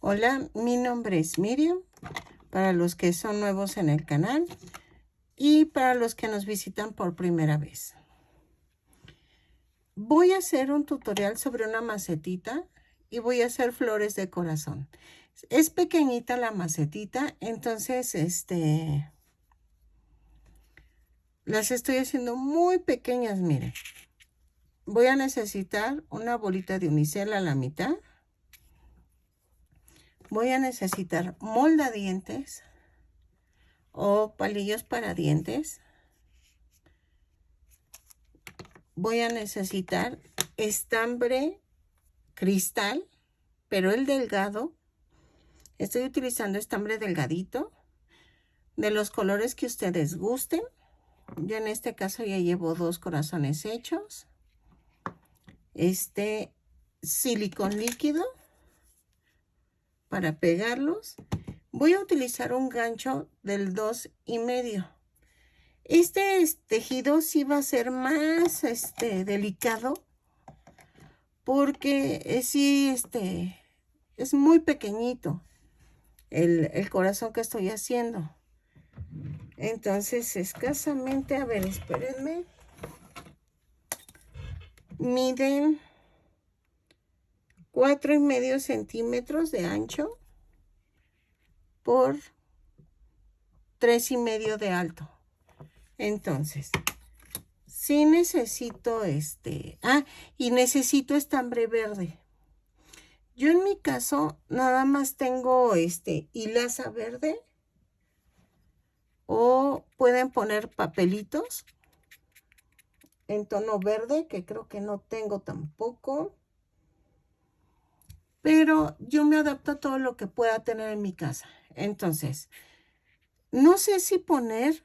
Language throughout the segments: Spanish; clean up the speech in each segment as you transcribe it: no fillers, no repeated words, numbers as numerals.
Hola, mi nombre es Miriam, para los que son nuevos en el canal y para los que nos visitan por primera vez. Voy a hacer un tutorial sobre una macetita y voy a hacer flores de corazón. Es pequeñita la macetita, entonces las estoy haciendo muy pequeñas, miren. Voy a necesitar una bolita de unicel a la mitad. Voy a necesitar moldadientes o palillos para dientes. Voy a necesitar estambre cristal, pero el delgado. Estoy utilizando estambre delgadito, de los colores que ustedes gusten. Yo en este caso ya llevo 2 corazones hechos. Silicón líquido para pegarlos. Voy a utilizar un gancho del 2,5. Este tejido sí va a ser más delicado porque sí es muy pequeñito el corazón que estoy haciendo. Entonces escasamente, a ver, espérenme, miden 4,5 centímetros de ancho por 3,5 de alto. Entonces sí necesito y necesito estambre verde. Yo en mi caso nada más tengo hilaza verde, o pueden poner papelitos en tono verde, que creo que no tengo tampoco, pero yo me adapto a todo lo que pueda tener en mi casa. Entonces, no sé si poner,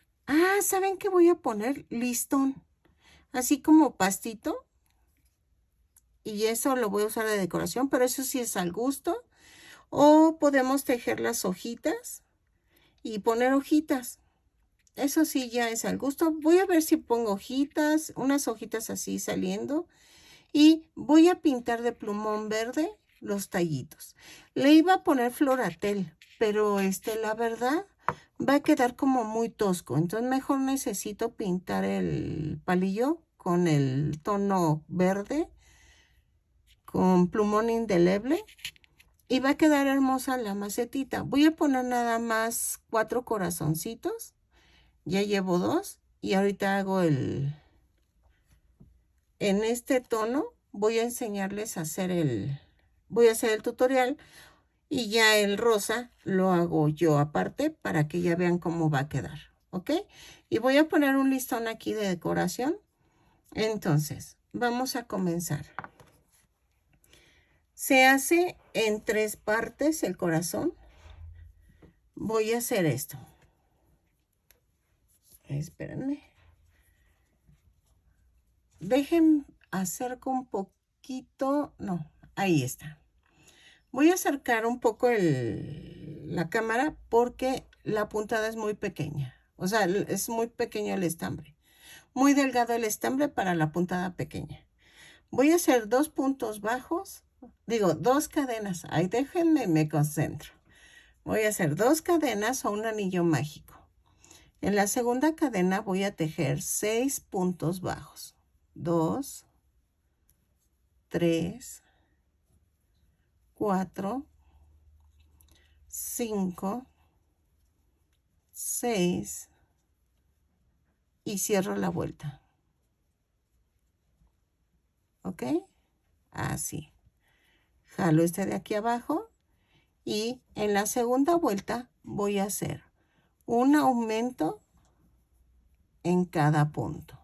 ¿saben qué voy a poner? Listón, así como pastito, y eso lo voy a usar de decoración, pero eso sí es al gusto. O podemos tejer las hojitas y poner hojitas. Eso sí ya es al gusto. Voy a ver si pongo hojitas, unas hojitas así saliendo. Y voy a pintar de plumón verde los tallitos. Le iba a poner floratel, pero la verdad va a quedar como muy tosco. Entonces mejor necesito pintar el palillo con el tono verde, con plumón indeleble. Y va a quedar hermosa la macetita. Voy a poner nada más 4 corazoncitos. Ya llevo 2 y ahorita hago en este tono voy a enseñarles a hacer voy a hacer el tutorial, y ya el rosa lo hago yo aparte para que ya vean cómo va a quedar, ¿ok? Y voy a poner un listón aquí de decoración. Entonces, vamos a comenzar. Se hace en 3 partes el corazón. Voy a hacer esto. Espérenme. Dejen acerco un poquito. No, ahí está. Voy a acercar un poco la cámara porque la puntada es muy pequeña. O sea, es muy pequeño el estambre. Muy delgado el estambre para la puntada pequeña. Voy a hacer 2 puntos bajos. Digo, 2 cadenas. Ahí déjenme, me concentro. Voy a hacer 2 cadenas o un anillo mágico. En la segunda cadena voy a tejer 6 puntos bajos. 2, 3, 4, 5, 6 y cierro la vuelta. ¿Ok? Así. Jalo de aquí abajo y en la segunda vuelta voy a hacer un aumento en cada punto.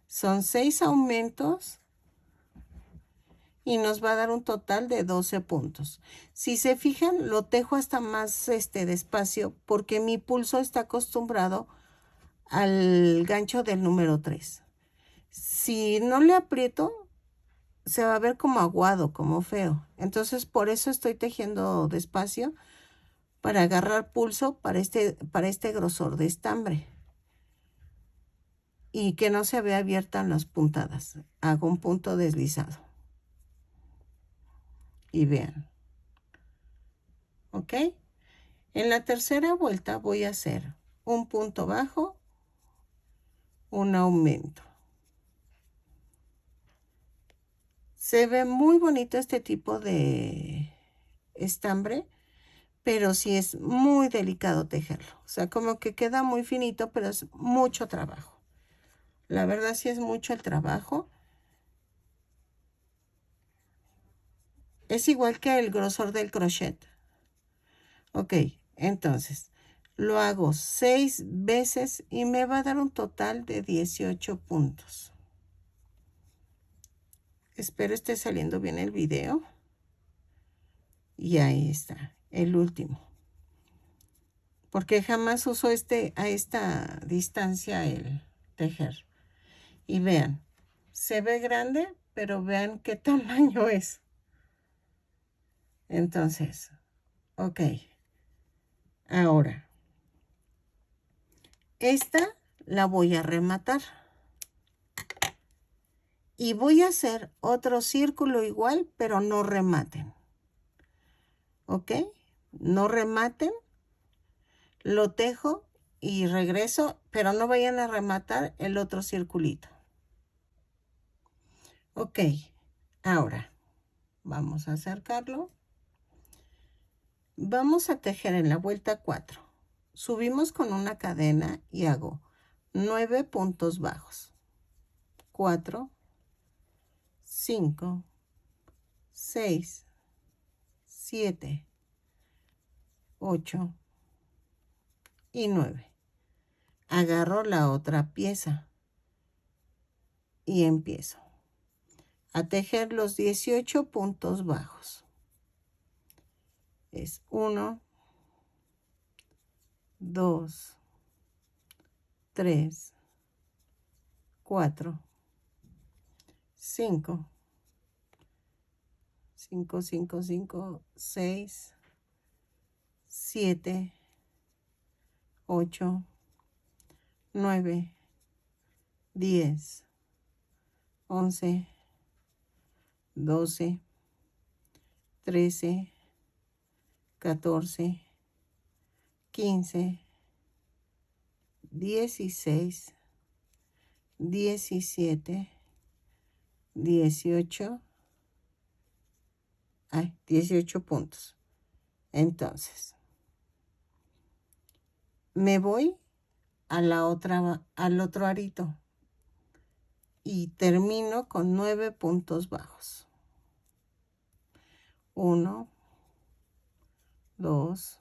Son 6 aumentos y nos va a dar un total de 12 puntos. Si se fijan, lo tejo hasta más despacio porque mi pulso está acostumbrado al gancho del número 3. Si no le aprieto, se va a ver como aguado, como feo. Entonces, por eso estoy tejiendo despacio, para agarrar pulso para este grosor de estambre. Y que no se vea abierta en las puntadas. Hago un punto deslizado. Y vean. ¿ok? En la tercera vuelta voy a hacer un punto bajo, un aumento. Se ve muy bonito este tipo de estambre, pero sí es muy delicado tejerlo. O sea, como que queda muy finito, pero es mucho trabajo. La verdad sí es mucho el trabajo. Es igual que el grosor del crochet. Ok, entonces lo hago 6 veces y me va a dar un total de 18 puntos. Espero esté saliendo bien el video. Y ahí está, el último. Porque jamás uso a esta distancia el tejer. Y vean, se ve grande, pero vean qué tamaño es. Entonces, ok. Ahora, esta la voy a rematar. Y voy a hacer otro círculo igual, pero no rematen. ¿Ok? No rematen. Lo tejo y regreso, pero no vayan a rematar el otro circulito. Ok, ahora vamos a acercarlo. Vamos a tejer en la vuelta 4. Subimos con una cadena y hago 9 puntos bajos. 4, 5, 6, 7, 8 y 9. Agarro la otra pieza y empiezo a tejer los 18 puntos bajos. Es 1, 2, 3, 4, 5, 5, 5, 5, 6, 7, 8, 9, 10, 11, 12, 13, 14, 15, 16, 17, 18, 18 puntos. Entonces, me voy a al otro arito y termino con 9 puntos bajos. 1, 2,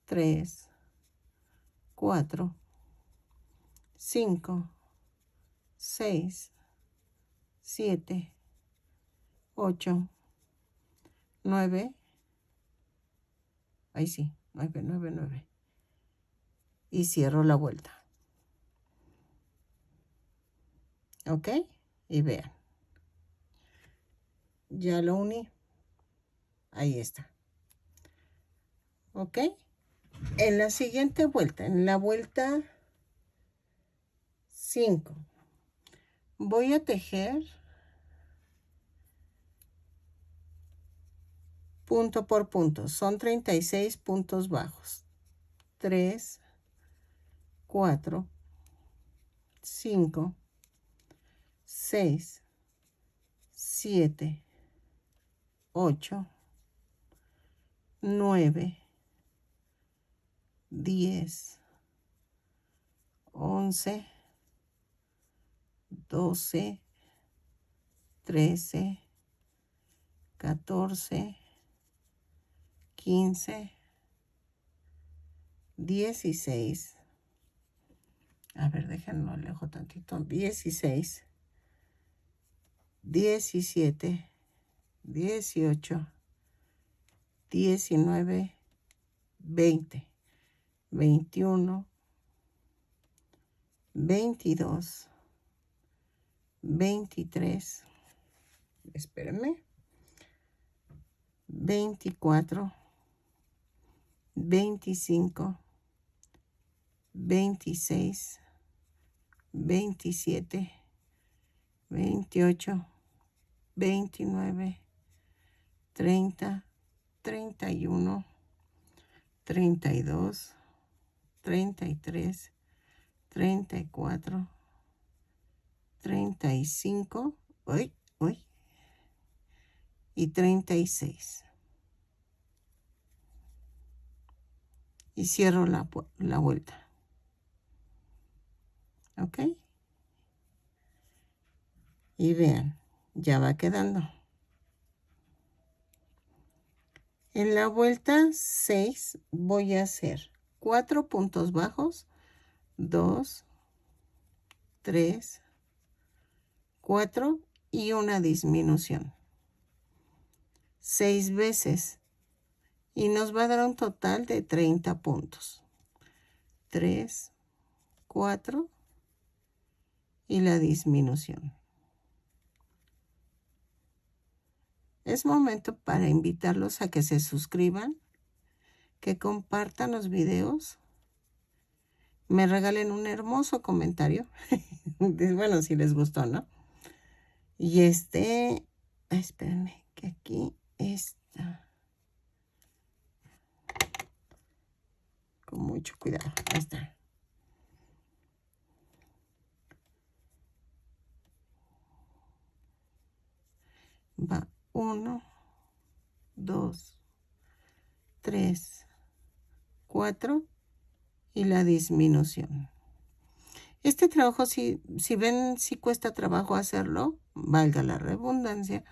3, 4, 5, 6, 7, 8, 9, ahí sí, 9, 9, 9. Y cierro la vuelta. ¿Ok? Y vean. Ya lo uní. Ahí está. ¿Ok? En la siguiente vuelta, en la vuelta 5, voy a tejer punto por punto. Son 36 puntos bajos. 3, 4, 5, 6, 7, 8, 9, 10, 11, 12, 13, 14, 15, 16. A ver, déjenlo alejo tantito. 16, 17, 18, 19, 20, 21, 22, 23, espérenme, 24, 25, 26, 27, 28, 29, 30, 31, 32, 33, 34, 35, y 36. Y cierro la vuelta. ¿Ok? Y vean, ya va quedando. En la vuelta 6 voy a hacer 4 puntos bajos, 2, 3, 4 y una disminución. 6 veces. Y nos va a dar un total de 30 puntos. 3, 4 y la disminución. Es momento para invitarlos a que se suscriban, que compartan los videos, me regalen un hermoso comentario. Bueno, si les gustó, ¿no? Y espérenme, que aquí está. Con mucho cuidado. Ahí está. Va 1, 2, 3, 4 y la disminución. Este trabajo, si ven, si cuesta trabajo hacerlo, valga la redundancia,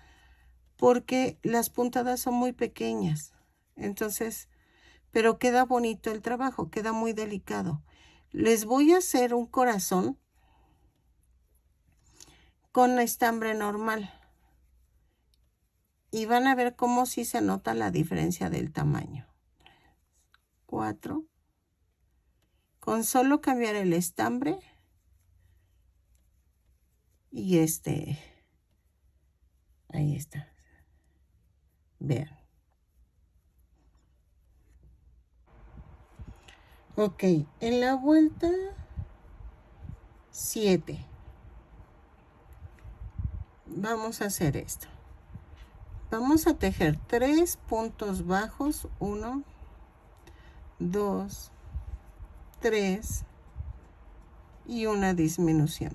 porque las puntadas son muy pequeñas. Entonces, pero queda bonito el trabajo, queda muy delicado. Les voy a hacer un corazón con estambre normal. Y van a ver cómo sí se nota la diferencia del tamaño. 4. Con solo cambiar el estambre. Y ahí está. Vean. Ok, en la vuelta 7. Vamos a hacer esto. Vamos a tejer 3 puntos bajos. 1, 2, 3 y una disminución.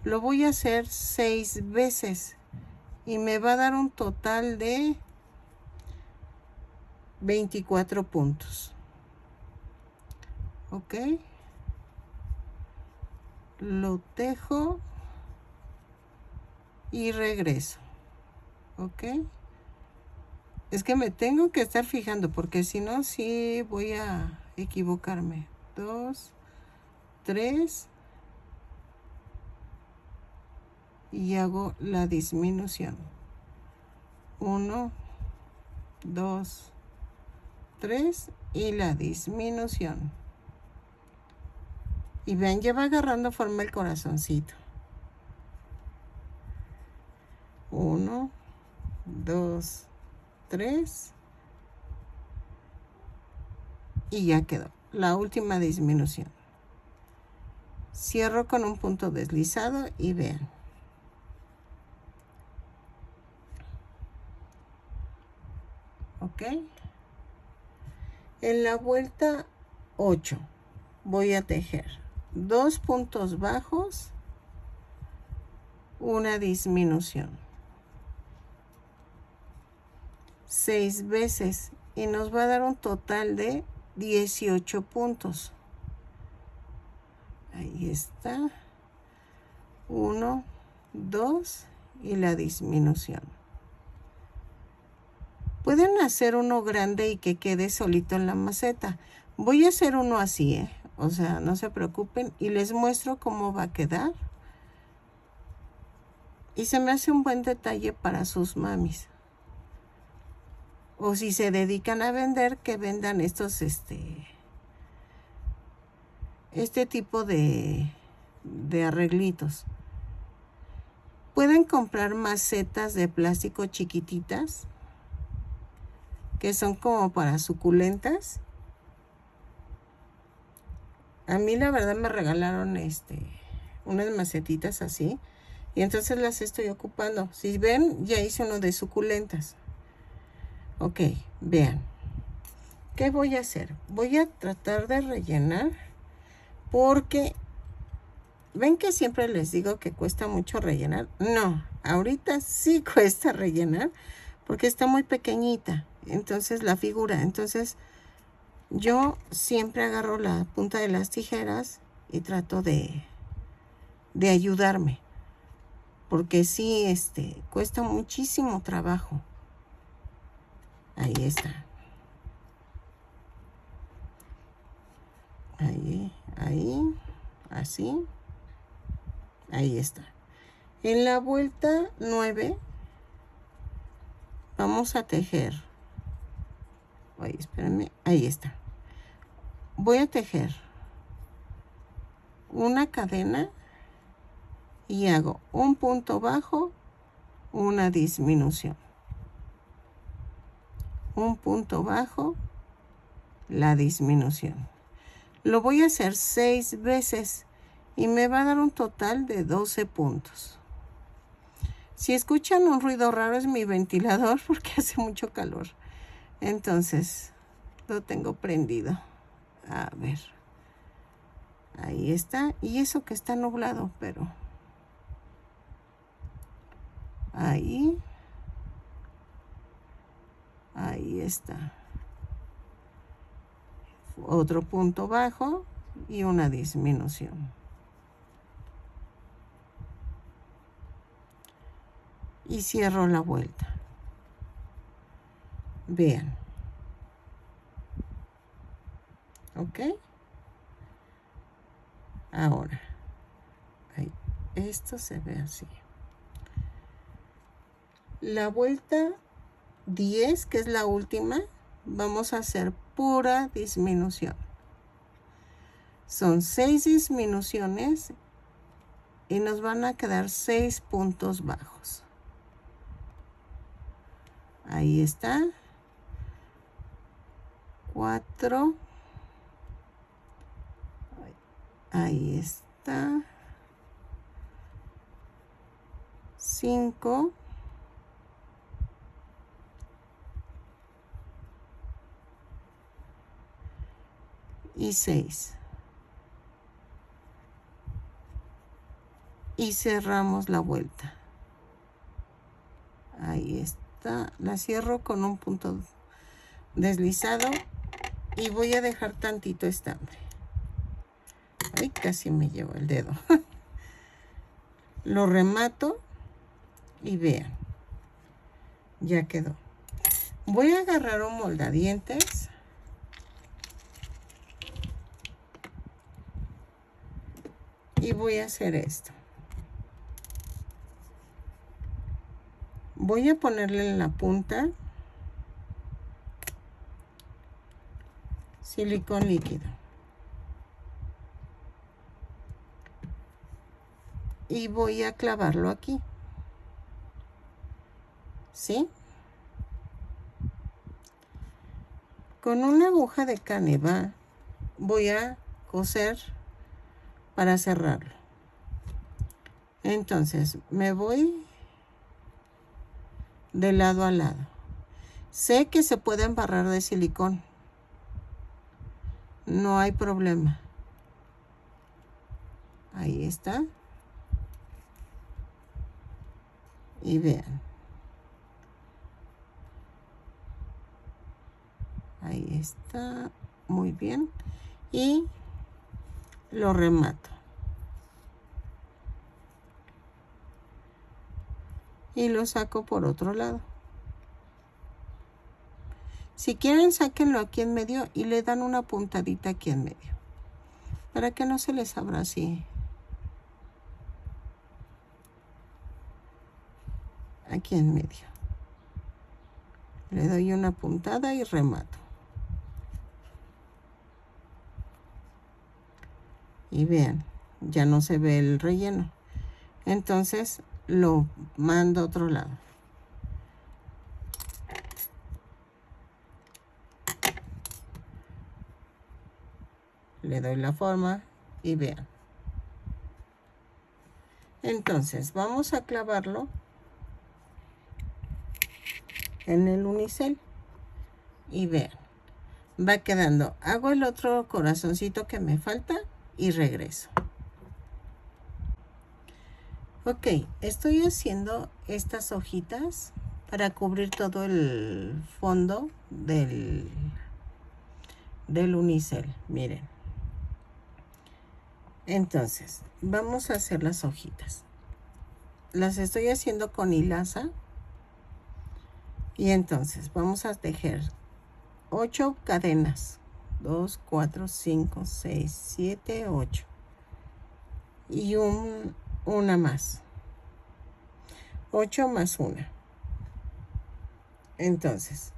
Lo voy a hacer 6 veces y me va a dar un total de 24 puntos. Ok, lo tejo y regreso. Ok, es que me tengo que estar fijando porque si no, sí voy a equivocarme. 2, 3 y hago la disminución. 1, 2, 3 y la disminución. Y vean, ya va agarrando forma el corazoncito. 1, 2, 3 y ya quedó. La última disminución. Cierro con un punto deslizado y vean. Ok. En la vuelta 8 voy a tejer 2 puntos bajos, una disminución. 6 veces y nos va a dar un total de 18 puntos. Ahí está. 1, 2 y la disminución. Pueden hacer uno grande y que quede solito en la maceta. Voy a hacer uno así, o sea, no se preocupen y les muestro cómo va a quedar. Y se me hace un buen detalle para sus mamis. O si se dedican a vender, que vendan estos, este tipo de arreglitos. Pueden comprar macetas de plástico chiquititas, que son como para suculentas. A mí la verdad me regalaron unas macetitas así. Y entonces las estoy ocupando. Si ven, ya hice uno de suculentas. Ok, vean. ¿Qué voy a hacer? Voy a tratar de rellenar porque ¿ven que siempre les digo que cuesta mucho rellenar? No, ahorita sí cuesta rellenar porque está muy pequeñita. Entonces la figura. Entonces yo siempre agarro la punta de las tijeras y trato de ayudarme. Porque sí, cuesta muchísimo trabajo. Ahí está. Ahí, así. Ahí está. En la vuelta 9 vamos a tejer. Ay, espérenme. Ahí está. Voy a tejer una cadena y hago un punto bajo, una disminución. Un punto bajo, la disminución. Lo voy a hacer 6 veces y me va a dar un total de 12 puntos. Si escuchan un ruido raro es mi ventilador porque hace mucho calor. Entonces lo tengo prendido. A ver. Ahí está. Y eso que está nublado, pero... Ahí. Ahí está. Otro punto bajo y una disminución. Y cierro la vuelta. Vean. ¿Ok? Ahora. Ahí. Esto se ve así. La vuelta 10, que es la última, vamos a hacer pura disminución. Son 6 disminuciones y nos van a quedar 6 puntos bajos. Ahí está. 4. Ahí está. 5. Y 6. Y cerramos la vuelta. Ahí está. La cierro con un punto deslizado y voy a dejar tantito estambre. Ay, casi me llevo el dedo. Lo remato y vean. Ya quedó. Voy a agarrar un moldadientes. Y voy a hacer esto. Voy a ponerle en la punta silicón líquido. Y voy a clavarlo aquí. ¿Sí? Con una aguja de caneva voy a coser para cerrarlo. Entonces me voy de lado a lado. Sé que se puede embarrar de silicón. No hay problema. Ahí está. Y vean. Ahí está. Muy bien. Y lo remato. Y lo saco por otro lado. Si quieren, sáquenlo aquí en medio y le dan una puntadita aquí en medio. Para que no se les abra así. Aquí en medio. Le doy una puntada y remato. Y vean, ya no se ve el relleno. Entonces lo mando a otro lado. Le doy la forma y vean. Entonces vamos a clavarlo en el unicel. Y vean, va quedando. Hago el otro corazoncito que me falta y regreso. Ok, estoy haciendo estas hojitas para cubrir todo el fondo del unicel. Miren. Entonces, vamos a hacer las hojitas. Las estoy haciendo con hilaza. Y entonces vamos a tejer 8 cadenas. 2, 4, 5, 6, 7, 8. Y una más. 8 más 1. Entonces,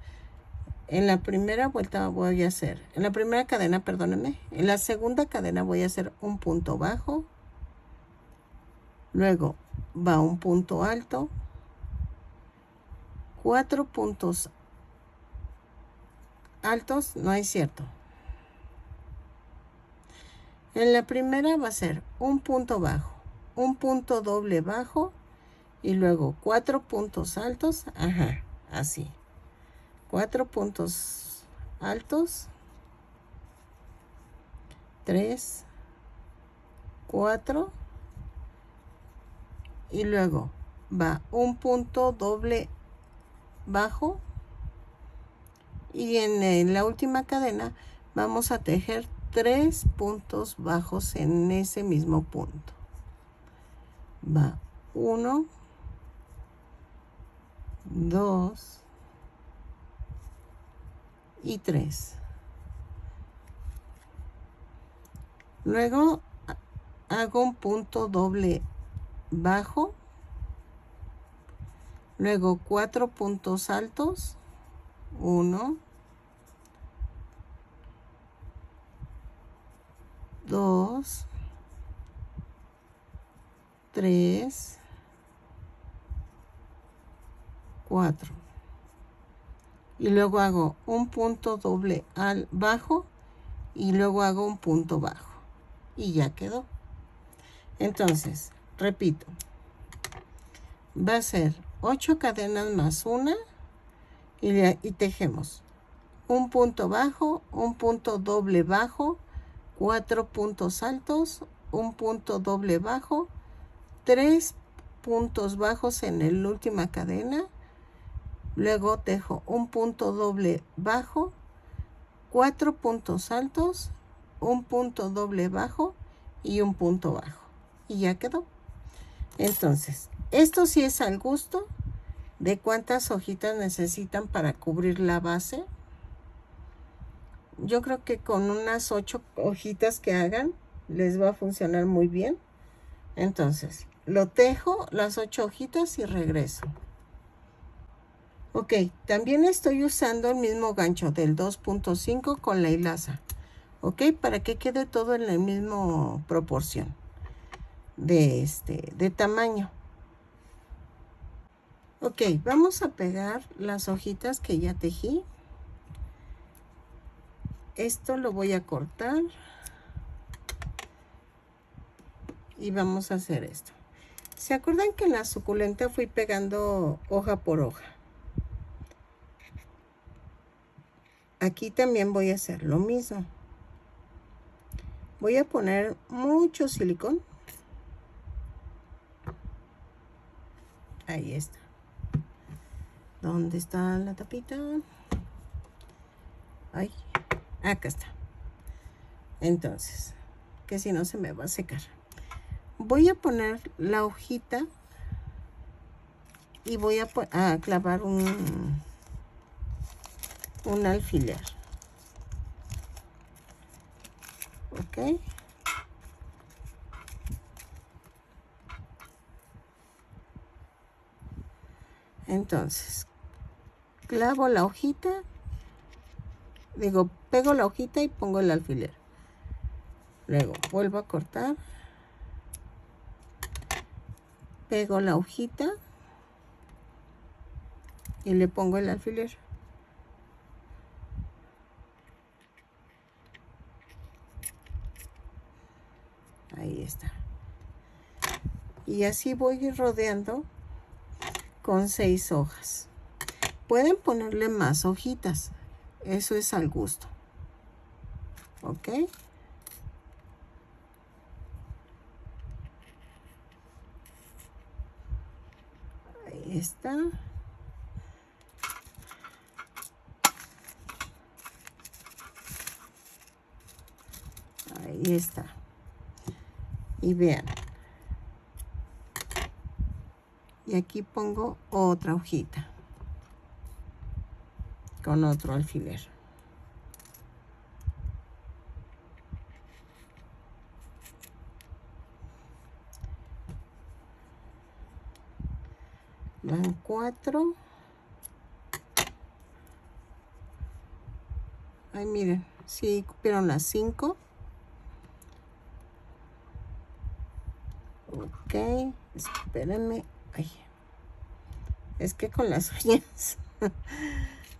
en la primera vuelta voy a hacer, en la primera cadena, perdónenme, en la segunda cadena voy a hacer un punto bajo. Luego va un punto alto. 4 puntos altos, no es cierto. En la primera va a ser un punto bajo, un punto doble bajo y luego 4 puntos altos, ajá, así. 4 puntos altos, 3, 4 y luego va un punto doble bajo y en la última cadena vamos a tejer 3 puntos bajos en ese mismo punto. Va 1, 2 y 3. Luego hago un punto doble bajo, luego 4 puntos altos, 1, 2, 3, 4 y luego hago un punto doble al bajo y luego hago un punto bajo y ya quedó. Entonces, repito, va a ser 8 cadenas más una y tejemos un punto bajo, un punto doble bajo, 4 puntos altos, un punto doble bajo, 3 puntos bajos en la última cadena, luego tejo un punto doble bajo, 4 puntos altos, un punto doble bajo y un punto bajo y ya quedó. Entonces, esto sí es al gusto de cuántas hojitas necesitan para cubrir la base. Yo creo que con unas 8 hojitas que hagan les va a funcionar muy bien. Entonces, lo tejo las 8 hojitas y regreso. Ok, también estoy usando el mismo gancho del 2.5 con la hilaza. Ok, para que quede todo en la misma proporción de tamaño. Ok, vamos a pegar las hojitas que ya tejí. Esto lo voy a cortar. Y vamos a hacer esto. ¿Se acuerdan que en la suculenta fui pegando hoja por hoja? Aquí también voy a hacer lo mismo. Voy a poner mucho silicón. Ahí está. ¿Dónde está la tapita? Ay, acá está. Entonces, que si no se me va a secar. Voy a poner la hojita y voy a clavar un alfiler. Ok. Entonces, clavo la hojita, pego la hojita y pongo el alfiler. Luego vuelvo a cortar, pego la hojita y le pongo el alfiler. Ahí está. Y así voy rodeando con 6 hojas. Pueden ponerle más hojitas, Eso es al gusto. ¿Ok? Ahí está. Ahí está. Y vean. Y aquí pongo otra hojita con otro alfiler. Van 4. Ay, miren, sí cupieron las 5. Ok, espérenme. Ay, es que con las uñas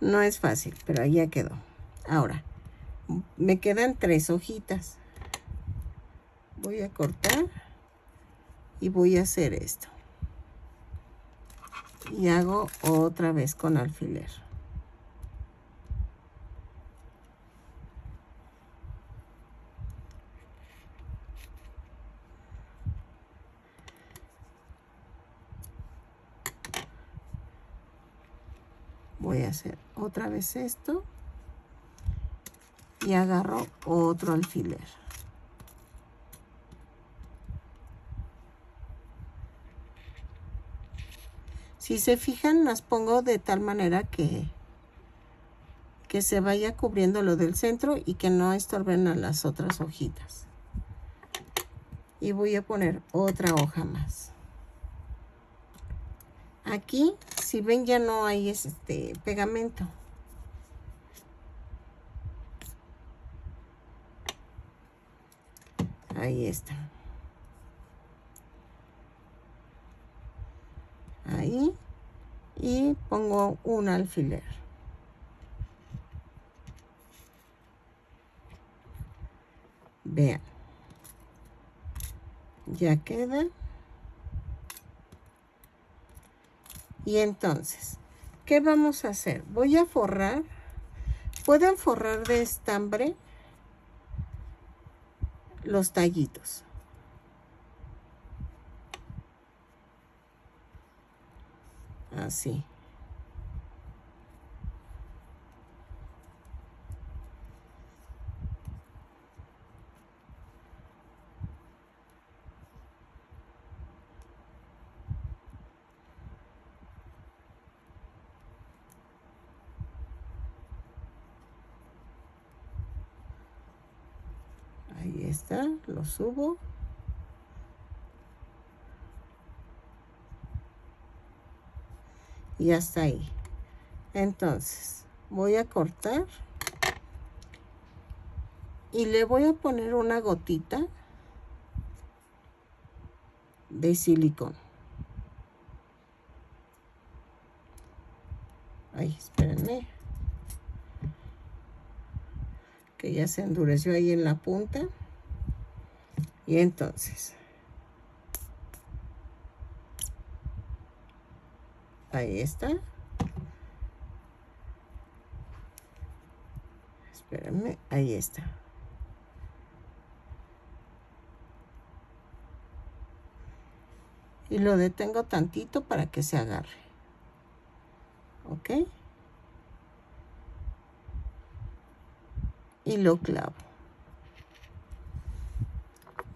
no es fácil, pero ahí ya quedó. Ahora, me quedan 3 hojitas. Voy a cortar y voy a hacer esto. Y hago otra vez con alfiler. Voy a hacer otra vez esto y agarro otro alfiler. Si se fijan, las pongo de tal manera que se vaya cubriendo lo del centro y que no estorben a las otras hojitas. Y voy a poner otra hoja más. Aquí, si ven, ya no hay pegamento. Ahí está. Ahí. Y pongo un alfiler. Vean. Ya queda. Y entonces, ¿qué vamos a hacer? Voy a forrar. Pueden forrar de estambre los tallitos. Así. Ahí está, lo subo. Y hasta ahí. Entonces, voy a cortar. Y le voy a poner una gotita de silicón. Ay, espérenme. Que ya se endureció ahí en la punta. Y entonces, ahí está. Espérenme, ahí está. Y lo detengo tantito para que se agarre. ¿Ok? Y lo clavo.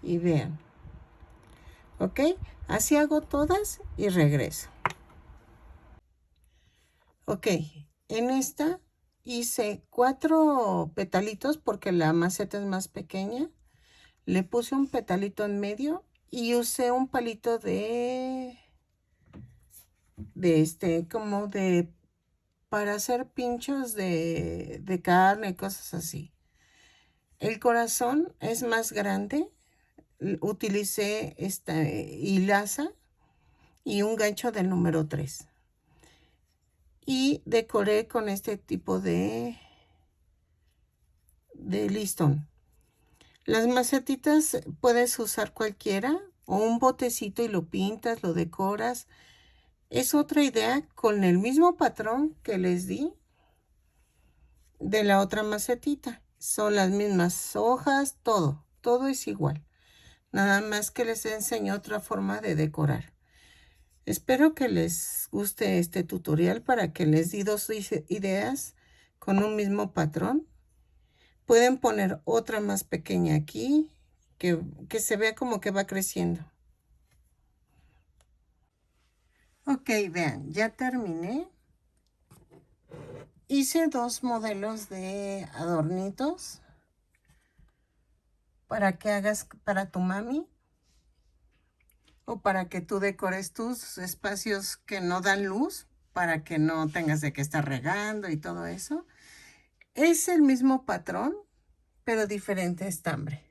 Y vean. ¿Ok? Así hago todas y regreso. Ok, en esta hice 4 petalitos porque la maceta es más pequeña. Le puse un petalito en medio y usé un palito como de, para hacer pinchos de carne y cosas así. El corazón es más grande. Utilicé esta hilaza y un gancho del número 3. Y decoré con este tipo de listón. Las macetitas puedes usar cualquiera o un botecito y lo pintas, lo decoras. Es otra idea con el mismo patrón que les di. de la otra macetita. Son las mismas hojas, todo es igual. Nada más que les enseño otra forma de decorar. Espero que les guste este tutorial para que les di dos ideas con un mismo patrón. Pueden poner otra más pequeña aquí, que se vea como que va creciendo. Ok, vean, ya terminé. Hice dos modelos de adornitos para que hagas para tu mami o para que tú decores tus espacios que no dan luz, para que no tengas de que estar regando y todo eso. Es el mismo patrón, pero diferente estambre.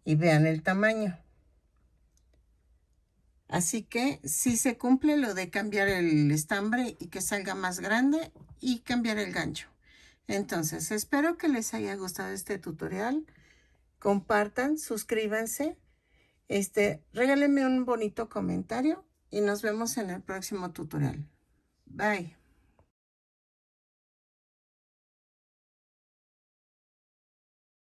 Y vean el tamaño. Así que sí se cumple lo de cambiar el estambre y que salga más grande y cambiar el gancho. Entonces, espero que les haya gustado este tutorial. Compartan, suscríbanse, regálenme un bonito comentario y nos vemos en el próximo tutorial. Bye.